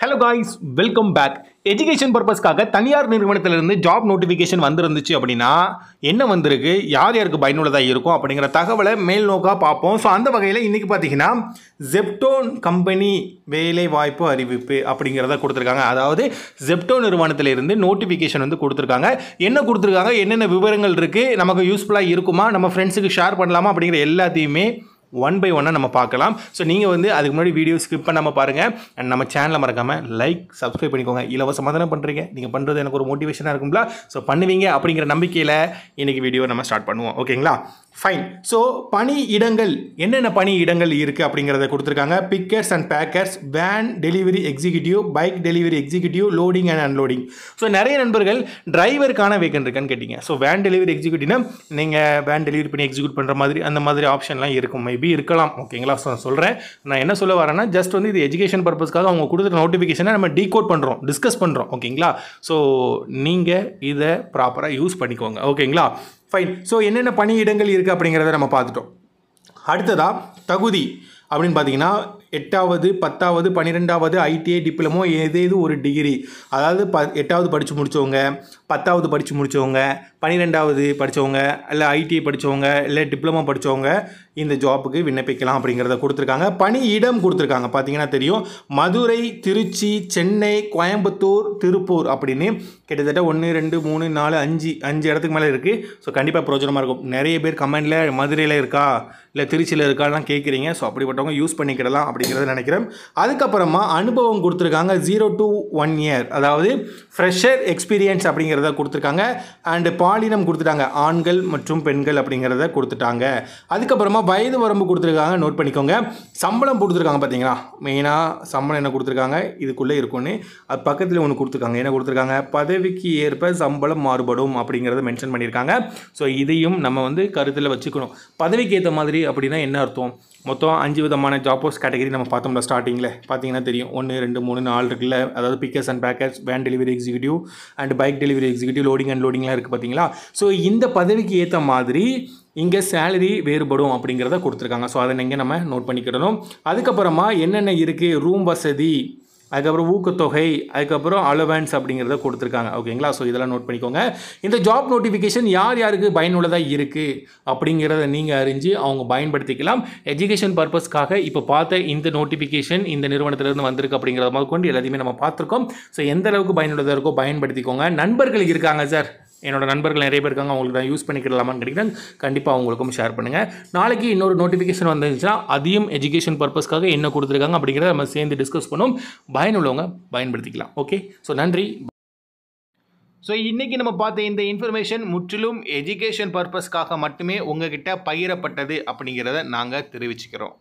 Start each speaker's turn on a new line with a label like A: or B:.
A: Hello guys, welcome back. Education பர்பஸ்க்காக தனியார் நிறுவனத்திலிருந்து ஜாப் நோட்டிஃபிகேஷன் வந்துருந்துச்சு அப்படின்னா என்ன வந்திருக்கு, யார் யாருக்கு பயனுள்ளதாக இருக்கும் அப்படிங்கிற தகவலை மேல் நோக்காக பார்ப்போம். ஸோ அந்த வகையில் இன்றைக்கி பார்த்தீங்கன்னா ஜெப்டோன் கம்பெனி வேலை வாய்ப்பு அறிவிப்பு அப்படிங்கிறத கொடுத்துருக்காங்க. அதாவது ஜெப்டோ நிறுவனத்திலிருந்து நோட்டிஃபிகேஷன் வந்து கொடுத்துருக்காங்க. என்ன கொடுத்துருக்காங்க, என்னென்ன விவரங்கள் இருக்குது, நமக்கு யூஸ்ஃபுல்லாக இருக்குமா, நம்ம ஃப்ரெண்ட்ஸுக்கு ஷேர் பண்ணலாமா அப்படிங்கிற எல்லாத்தையுமே ஒன் பை ஒன்னாக நம்ம பார்க்கலாம். ஸோ நீங்கள் வந்து அதுக்கு முன்னாடி வீடியோ ஸ்கிப் பண்ணாமல் பாருங்கள். அண்ட் நம்ம சேனலை மறக்காமல் லைக் சப்ஸ்கிரைப் பண்ணிக்கோங்க. இலவசமாக தானே பண்ணுறீங்க, நீங்கள் பண்ணுறது எனக்கு ஒரு மோட்டிவேஷனாக இருக்கும்ல. ஸோ பண்ணுவீங்க அப்படிங்கிற நம்பிக்கையில் இன்றைக்கி வீடியோ நம்ம ஸ்டார்ட் பண்ணுவோம். ஓகேங்களா, ஃபைன். ஸோ பணி இடங்கள், என்னென்ன பணி இடங்கள் இருக்குது அப்படிங்கிறத கொடுத்துருக்காங்க. Pickers and packers, van delivery executive, bike delivery executive, loading and unloading. So நிறைய நண்பர்கள் டிரைவருக்கான வேகன் இருக்கான்னு கேட்டிங்க. ஸோ வேன் டெலிவரி எக்ஸிக்யூட்டிவ்னா நீங்கள் வேன் டெலிவரி பண்ணி எக்ஸிக்யூட் பண்ணுற மாதிரி அந்த மாதிரி ஆப்ஷன்லாம் இருக்கும், மேபி இருக்கலாம். ஓகேங்களா, ஸோ சொல்கிறேன். நான் என்ன சொல்ல வரேன்னா, ஜஸ்ட் வந்து இது எஜுகேஷன் பர்பஸ்க்காக அவங்க கொடுத்துருக்க நோட்டிஃபிகேஷனை நம்ம டீகோட் பண்ணுறோம், டிஸ்கஸ் பண்ணுறோம். ஓகேங்களா, ஸோ நீங்கள் இதை ப்ராப்பராக யூஸ் பண்ணிக்கோங்க. ஓகேங்களா, ஃபைன். ஸோ என்னென்ன பணியிடங்கள் இருக்குது அப்படிங்கிறத நம்ம பார்த்துட்டோம். அடுத்ததாக தகுதி அப்படின்னு பார்த்தீங்கன்னா 8வது 10வது 12வது ஐடிஐ டிப்ளமோ ஏதேது ஒரு டிகிரி, அதாவது 8வது படித்து முடித்தவங்க, 10வது படித்து முடித்தவங்க, 12வது படித்தவங்க, இல்லை ஐடிஐ படித்தவங்க, இல்லை டிப்ளமோ படித்தவங்க இந்த ஜாப்புக்கு விண்ணப்பிக்கலாம் அப்படிங்கிறத கொடுத்துருக்காங்க. பணி இடம் கொடுத்துருக்காங்க. பார்த்தீங்கன்னா தெரியும், மதுரை, திருச்சி, சென்னை, கோயம்புத்தூர், திருப்பூர் அப்படின்னு கிட்டத்தட்ட 1 2 3 4 5 இடத்துக்கு மேலே இருக்குது. ஸோ கண்டிப்பாக பிரயோஜனமாக இருக்கும். நிறைய பேர் கமெண்டில் மதுரையில் இருக்கா இல்லை திருச்சியில் இருக்காலாம் கேட்குறீங்க. ஸோ அப்படிப்பட்டவங்க யூஸ் பண்ணிக்கிடலாம் அப்படிங்கிறத நினைக்கிறேன். அதுக்கப்புறமா அனுபவம் கொடுத்துருக்காங்க. 0 to 1 year, அதாவது ஃப்ரெஷர் எக்ஸ்பீரியன்ஸ் அப்படிங்கிறத கொடுத்துருக்காங்க. அண்டு பாலினம் கொடுத்துட்டாங்க, ஆண்கள் மற்றும் பெண்கள் அப்படிங்கிறத கொடுத்துட்டாங்க. அதுக்கப்புறமா வயது வரம்பு கொடுத்துருக்காங்க, நோட் பண்ணிக்கோங்க. சம்பளம் கொடுத்துருக்காங்க. பார்த்தீங்களா, மெயினாக சம்பளம் என்ன கொடுத்துருக்காங்க, இதுக்குள்ளே இருக்குன்னு அது பக்கத்தில் ஒன்று கொடுத்துருக்காங்க. என்ன கொடுத்துருக்காங்க, பதவிக்கு ஏற்ப சம்பளம் மாறுபடும் அப்படிங்கிறத மென்ஷன் பண்ணியிருக்காங்க. ஸோ இதையும் நம்ம வந்து கருத்தில் வச்சுக்கணும். பதவிக்கு ஏற்ற மாதிரி அப்படின்னா என்ன அர்த்தம், மொத்தம் 5 விதமான ஜாப் போஸ்ட் கேட்டகரி நம்ம பார்த்தோம்ல. ஸ்டார்டிங்கில் பார்த்தீங்கன்னா தெரியும், 1 2 3 4 இருக்குல்ல. அதாவது pickers and packers, van delivery executive and bike delivery executive, loading and லோடிங்லாம் இருக்குது. பார்த்தீங்களா, ஸோ இந்த பதவிக்கு ஏற்ற மாதிரி இங்கே சேலரி வேறுபடும் அப்படிங்கிறத கொடுத்துருக்காங்க. ஸோ அதை நீங்கள் நம்ம நோட் பண்ணிக்கிடணும். அதுக்கப்புறமா என்னென்ன இருக்குது, ரூம் வசதி, அதுக்கப்புறம் ஊக்கத்தொகை, அதுக்கப்புறம் அலவன்ஸ் அப்படிங்கிறத கொடுத்துருக்காங்க. ஓகேங்களா, ஸோ இதெல்லாம் நோட் பண்ணிக்கோங்க. இந்த ஜாப் நோட்டிஃபிகேஷன் யார் யாருக்கு பயனுள்ளதாக இருக்குது அப்படிங்கிறத நீங்கள் அறிஞ்சு அவங்க பயன்படுத்திக்கலாம். எஜுகேஷன் பர்பஸ்க்காக இப்போ பார்த்த இந்த நோட்டிஃபிகேஷன் இந்த நிறுவனத்திலிருந்து வந்திருக்கு அப்படிங்கிறத முதற்கொண்டு எல்லாத்தையுமே நம்ம பார்த்துருக்கோம். ஸோ எந்த அளவுக்கு பயனுள்ளதாக இருக்கோ பயன்படுத்திக்கோங்க. நண்பர்கள் இருக்காங்க சார், என்னோட நண்பர்கள் நிறைய பேர் இருக்காங்க, அவங்களுக்கு நான் யூஸ் பண்ணிக்கிடலாமான்னு கேட்டிங்கன்னா கண்டிப்பாக அவங்களுக்கும் ஷேர் பண்ணுங்கள். நாளைக்கு இன்னொரு நோட்டிஃபிகேஷன் வந்துருந்துச்சுன்னா அதையும் எஜுகேஷன் பர்பஸ்க்காக என்ன கொடுத்துருக்காங்க அப்படிங்கிறத நம்ம சேர்ந்து டிஸ்கஸ் பண்ணுவோம். பயனுள்ளவங்க பயன்படுத்திக்கலாம். ஓகே, ஸோ நன்றி. ஸோ இன்றைக்கி நம்ம பார்த்த இந்த இன்ஃபர்மேஷன் முற்றிலும் எஜுகேஷன் பர்பஸ்க்காக மட்டுமே உங்ககிட்ட பகிரப்பட்டது அப்படிங்கிறத நாங்கள் தெரிவிச்சுக்கிறோம்.